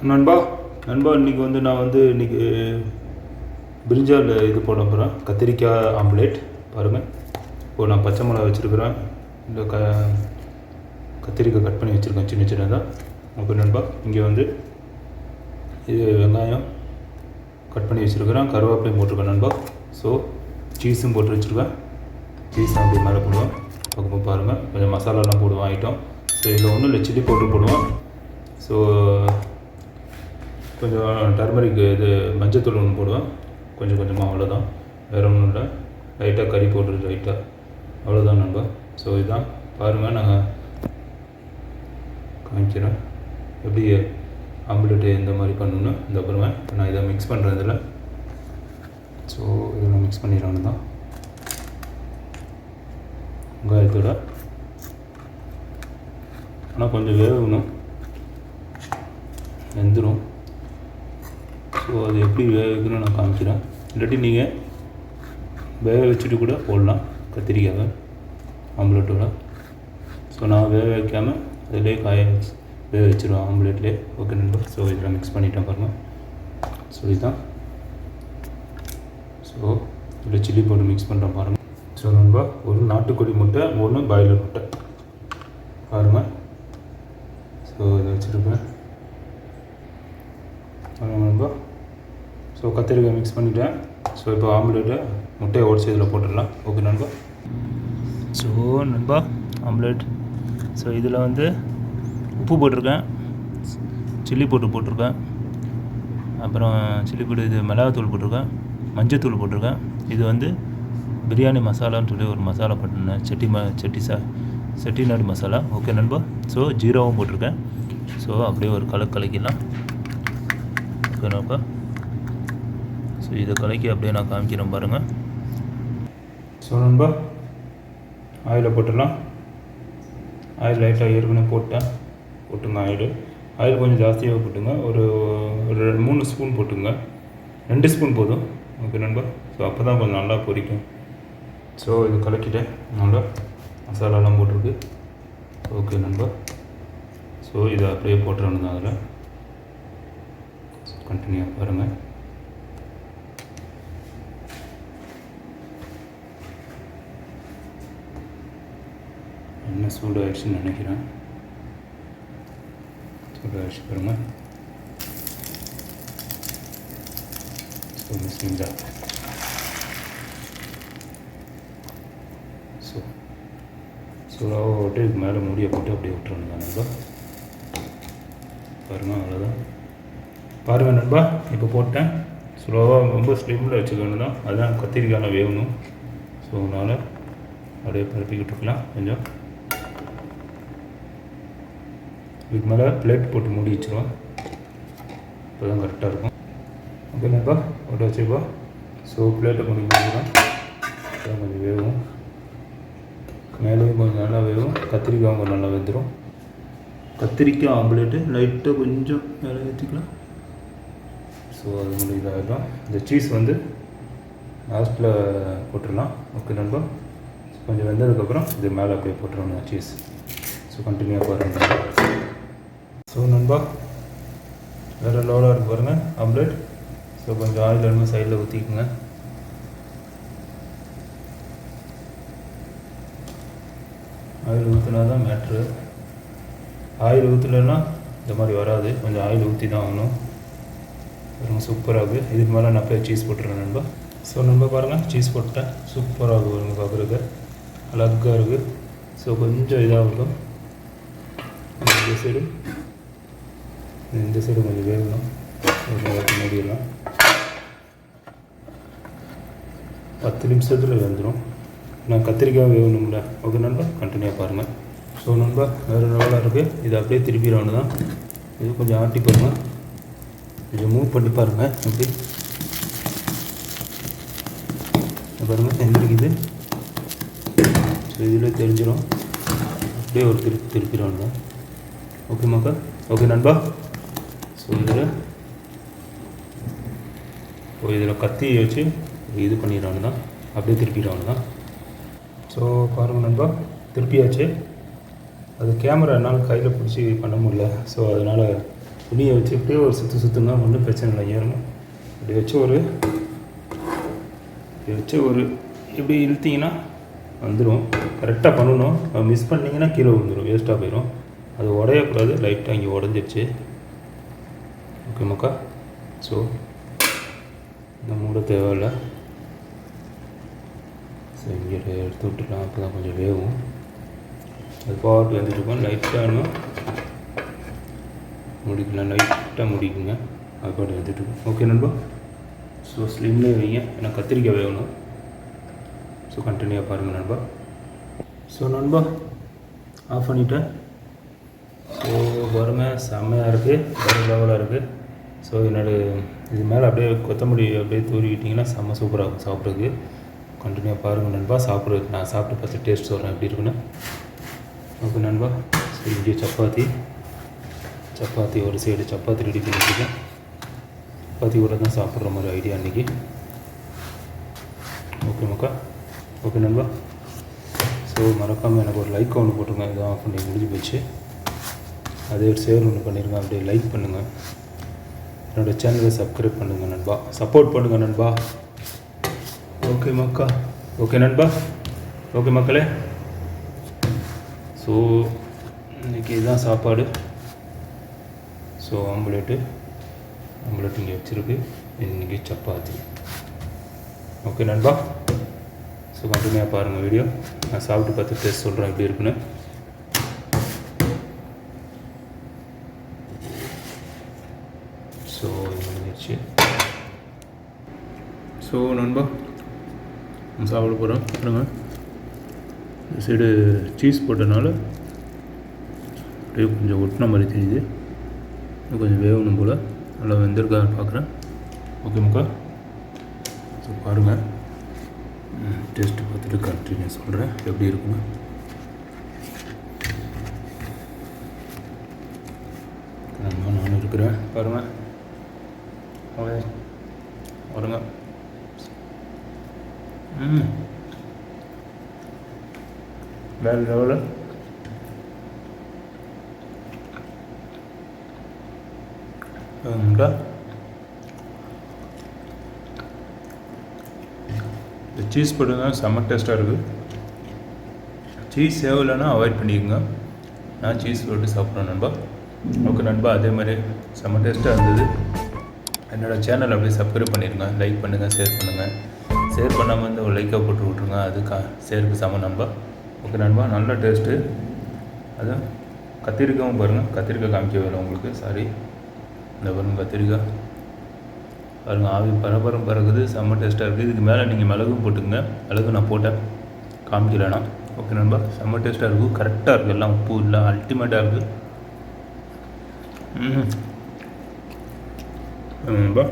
நண்பா இன்றைக்கி நான் இன்றைக்கி பிரிஞ்சால் இது போட போகிறேன். கத்திரிக்காய் ஆம்லேட் பாருங்கள். இப்போது நான் பச்சை மிளகா வச்சுருக்கிறேன். இந்த கத்திரிக்காய் கட் பண்ணி வச்சுருக்கேன் சின்ன சின்னதாக. ஓகே நண்பா, இங்கே இது வெங்காயம் கட் பண்ணி வச்சுருக்கிறேன். கருவேப்பிலையும் போட்டிருக்கேன் நண்பா. ஸோ சீஸும் போட்டு வச்சுருக்கேன். சீஸ் அப்படி மேலே போடுவேன். பக்கம் பாருங்கள், கொஞ்சம் மசாலாலாம் போடுவேன் ஐட்டம். ஸோ இதில் ஒன்றும் இல்லை, சில்லி பவுடர் போடுவோம். ஸோ கொஞ்சம் டர்மரிக் இது மஞ்சத்தூள் ஒன்று போடுவேன், கொஞ்சமாக, அவ்வளோதான். வேறு ஒன்றும் இல்லை. லைட்டாக கறி பவுடர் லைட்டாக, அவ்வளோதான் நண்பா. ஸோ இதுதான் பாருங்கள், நாங்கள் காமிக்கிறேன் எப்படி ஆம்லெட்டு இந்த மாதிரி பண்ணணுன்னு. இந்த அப்புறமா நான் இதை மிக்ஸ் பண்ணுறேன் இதில். ஸோ இதை நான் மிக்ஸ் பண்ணிடுறேன்னு தான் வெங்காயத்தோட. ஆனால் கொஞ்சம் வேகணும், வெந்துடும். ஸோ அது எப்படி வேக வைக்கணும்னு நான் காமிக்கிறேன். இல்லாட்டி நீங்கள் வேக வச்சுட்டு கூட போடலாம் கத்திரிக்காவை ஆம்லெட்டோட. ஸோ நான் வேக வைக்காமல் அதிலே வேக வச்சுருவேன் ஆம்லெட்லேயே. ஓகே நண்பா. ஸோ இதில் மிக்ஸ் பண்ணிட்டேன் பாருங்கள். ஸோ இதுதான். ஸோ இதில் சில்லி பவுடர் மிக்ஸ் பண்ணுறேன் பாருங்கள். ஸோ நண்பா, ஒரு நாட்டுக்கோழி முட்டை, ஒன்று பாய்லர் முட்டை பாருங்கள். ஸோ இதை வச்சுருக்கேன் நண்பா. ஸோ கத்திரிக்காய் மிக்ஸ் பண்ணிவிட்டேன். ஸோ இப்போ ஆம்லேட்டை முட்டையை உடச்சி இதில் போட்டுடலாம். ஓகே நண்பா. ஸோ நண்பா, ஆம்லேட். ஸோ இதில் உப்பு போட்டிருக்கேன், சில்லி பவுடர் போட்டிருக்கேன், அப்புறம் சில்லி பவுடர், இது மிளகாத்தூள் போட்டிருக்கேன், மஞ்சத்தூள் போட்டிருக்கேன். இது பிரியாணி மசாலான்னு சொல்லி ஒரு மசாலா போட்டிருந்தேன், செட்டிநாடு மசாலா. ஓகே நண்பா. ஸோ ஜீராவும் போட்டிருக்கேன். ஸோ அப்படியே ஒரு கலக்கிடலாம். ஓகே நண்பா. ஸோ இதை கலக்கி அப்படியே நான் காமிக்கிறேன் பாருங்கள். ஸோ நண்பா, ஆயிலை போட்டுடலாம். ஆயில் லைட்டாக ஏற்கனவே போட்டுங்க. ஆயில் கொஞ்சம் ஜாஸ்தியாக போட்டுங்க. ஒரு 3 ஸ்பூன் போட்டுங்க. 2 ஸ்பூன் போதும். ஓகே நண்பா. ஸோ அப்போ தான் கொஞ்சம் நல்லா பொரிக்கும். ஸோ இது கலக்கிட்டேன், நல்லா மசாலாலாம் போட்டிருக்கு. ஓகே நண்பா. ஸோ இதை அப்படியே போட்டுறணும் தான் அதில். கண்டினியூவாக பாருங்கள். என்ன சூடாகிடுச்சுன்னு நினைக்கிறேன். சூடாகிடுச்சு பாருங்கள். ஸோ மிஸ்ஸிங் தான். சூடாக விட்டு இதுக்கு மேலே மூடியை போட்டு அப்படியே விட்டுறணும் தான் நண்பா. பாருங்கள், அவ்வளோதான். பாருங்கள் நண்பா, இப்போ போட்டேன். ஸ்லோவாக ரொம்ப ஸ்லிம்மில் வச்சுக்கணும் தான், அதுதான் கத்திரிக்காயில் வேகணும். ஸோ அதனால் அப்படியே பரப்பிக்கிட்டு இருக்கலாம் கொஞ்சம். இதுக்கு மேலே பிளேட் போட்டு மூடி வச்சுருவோம், இப்போ தான் கரெக்டாக இருக்கும். ஓகே நண்பா, போட்டு வச்சுருப்போம். ஸோ பிளேட்டை கொஞ்சம் மூடிக்கலாம், கொஞ்சம் வேகும். மேலேயும் கொஞ்சம் நல்லா வேகும், கத்திரிக்காயும் கொஞ்சம் நல்லா வெந்துடும். கத்திரிக்காய் ஆம்லேட்டு லைட்டாக கொஞ்சம் மேலே ஏற்றிக்கலாம். ஸோ அது மாதிரி இதாகிடும். இந்த சீஸ் லாஸ்ட்டில் போட்டுடலாம். ஓகே நண்பா. கொஞ்சம் வெந்ததுக்கப்புறம் இது மேலே அப்படியே போட்டுருவோம் சீஸ். ஸோ கண்டினியூவாக பாருங்கள். ஸோ நண்பா, வேறு லெவலாக இருக்குது பாருங்கள் ஆம்லேட். ஸோ கொஞ்சம் ஆயில் வேணுமே சைடில் ஊற்றிக்குங்க. ஆயில் ஊற்றினா தான் மேட்ரு. ஆயில் ஊற்றலைன்னா இந்த மாதிரி வராது. கொஞ்சம் ஆயில் ஊற்றி தான் ஆகணும். பாருங்கள், சூப்பராக இருக்குது. இதுக்கு மேலே நான் போய் சீஸ் போட்டுருவேன் நண்பா. ஸோ நண்பா பாருங்கள், சீஸ் போட்டேன். சூப்பராக இருக்குது பாருங்கள், பார்க்குறதுக்கு அழகாக இருக்குது. ஸோ கொஞ்சம் இதாக இருக்கும். இந்த சைடு கொஞ்சம் வேகணும். மூடிடலாம். 10 நிமிஷத்தில் வெந்துடும். நான் கத்திரிக்காய் வேகணும்ல. ஓகே நண்பா, கண்டினியூவாக பாருங்கள். ஸோ நண்பா, வேறு லெவலாக இருக்குது. இது அப்படியே திருப்பிடணும் தான். இது கொஞ்சம் ஆட்டி பாருங்கள், கொஞ்சம் மூவ் பண்ணி பாருங்கள். அப்படி பாருங்கள், செஞ்சிருக்குது. ஸோ இதில் தெரிஞ்சிடும். அப்படியே ஒரு திருப்பிடணும் தான். ஓகே மக்கா. ஓகே நண்பா. ஸோ இதில் கத்தியை வச்சு இது பண்ணிடுறானு தான், அப்படியே திருப்பிடுறானு தான். ஸோ பாருங்கள் நண்பா, திருப்பியாச்சு. அது கேமரா என்னால் கையில் பிடிச்சி பண்ண முடியல. ஸோ அதனால் துணியை வச்சு இப்படியே ஒரு சுற்றுங்க, ஒன்றும் பிரச்சனை இல்லை, ஏறுங்க. இப்படி வச்சு ஒரு இப்படி இழுத்திங்கன்னா வந்துடும். கரெக்டாக பண்ணணும். மிஸ் பண்ணிங்கன்னா கீழே விழுந்துடும், வேஸ்ட்டாக போயிடும். அது உடையக்கூடாது. லைட்டாக இங்கே உடஞ்சிடுச்சு. ஓகே மக்கா. ஸோ இந்த மூட தேவையில்லை. ஸோ இங்கே எடுத்து விட்டுலாம், அப்போ தான் கொஞ்சம் வேகும். அது பாட்டு வந்துட்டுருக்கோம். லைட்டாக இன்னும் முடிக்கலாம், லைட்டாக முடிக்குங்க. அது பாட்டு வந்துட்டுருக்கோம். ஓகே நண்பா. ஸோ ஸ்லிம்லேயே வைங்க, ஏன்னா கத்திரிக்காய் வேகணும். ஸோ கண்டினியூவாக பாருங்கள் நண்பா. ஸோ நண்பா ஆஃப் பண்ணிவிட்டேன். ஸோ பாருங்கள், செம்மையாக இருக்குது, வேறு லெவலாக இருக்குது. ஸோ இது மேலே அப்படியே கொத்தமல்லி அப்படியே தூரிக்கிட்டிங்கன்னா செம்ம சூப்பராக இருக்கும் சாப்பிட்றதுக்கு. கண்டினியூவாக பாருங்கள் நண்பா. சாப்பிட்றதுக்கு நான் சாப்பிட்டு பார்த்து டேஸ்ட் சொல்கிறேன் எப்படி இருக்குன்னு. ஓகே நண்பா. ஸோ இங்கே சப்பாத்தி ஒரு சைடு சப்பாத்தி ரெடி பண்ணிட்டுருக்கேன். சப்பாத்தி கூட தான் சாப்பிட்ற மாதிரி ஐடியா அன்றைக்கி. ஓகே மக்கா. ஓகே நண்பா. ஸோ மறக்காமல் எனக்கு ஒரு லைக் ஒன்று போட்டுருங்க. இதை ஆஃப் பண்ணி முடிஞ்சு போச்சு. அதே ஒரு ஷேர் ஒன்று பண்ணிடுங்க. அப்படியே லைக் பண்ணுங்கள். என்னோடய சேனலை சப்ஸ்கிரைப் பண்ணுங்கள் நண்பா. சப்போர்ட் பண்ணுங்கள் நண்பா. ஓகே மக்கா. ஓகே நண்பா. ஓகே மக்களே. ஸோ இன்றைக்கி இதுதான் சாப்பாடு. ஸோ ஆம்லேட்டு இங்கே வச்சுருக்கு. இன்றைக்கி சப்பாத்தி. ஓகே நண்பா. ஸோ கண்டினியூவாக பாருங்கள் வீடியோ. நான் சாப்பிட்டு பார்த்து டேஸ்ட் சொல்கிறேன் எப்படி இருக்குன்னு. ஸோ இது முடிஞ்சிடுச்சு. ஸோ நண்பா சாப்பிட போகிறோம். பாருங்க, இந்த சைடு சீஸ் போட்டனால அப்படியே கொஞ்சம் ஒட்டின மாதிரி தெரியுது. கொஞ்சம் வேகணும் போல். நல்லா வெந்திருக்கான்னு பார்க்குறேன். ஓகே மக்கா. ஸோ பாருங்கள், டேஸ்ட்டு பார்த்துட்டு கண்டினியூ சொல்கிறேன் எப்படி இருக்குன்னு. நானும் இருக்கிறேன் பாருங்கள். ஓகே வருங்க. வேறு லெவலில் இந்த சீஸ் போட்டுதான் செம்ம டேஸ்ட்டாக இருக்குது. சீஸ் சேவலைன்னா அவாய்ட் பண்ணிக்கோங்க. நான் சீஸ் போட்டு சாப்பிட்றேன் நண்பா. ஓகே நண்பா. அதே மாதிரி செம்ம டேஸ்ட்டாக இருந்தது. என்னோடய சேனல் அப்படியே சப்ஸ்கிரைப் பண்ணிடுங்க, லைக் பண்ணுங்கள், ஷேர் பண்ணுங்கள். ஷேர் பண்ணாமல் வந்து ஒரு லைக்காக போட்டு விட்ருங்க. அதுக்கு ஷேருக்கு சம நண்பா. ஓகே நண்பா. நல்ல டேஸ்ட்டு. அதுவும் கத்திரிக்காயும் பாருங்கள். கத்திரிக்காய் காமிக்கவே இல்லை உங்களுக்கு, சாரி. இந்த பாருங்கள் கத்திரிக்காய் பாருங்கள், ஆவி பரபரம் பறகுது. செம்ம டேஸ்ட்டாக இருக்குது. இதுக்கு மேலே நீங்கள் மிளகும் போட்டுங்க. மிளகு நான் போட்டேன், காமிக்கலண்ணா. ஓகே நண்பா. செம்ம டேஸ்ட்டாக இருக்கும். கரெக்டாக இருக்குது. எல்லாம் உப்பு இல்லை, அல்டிமேட்டாக இருக்குது நண்பா.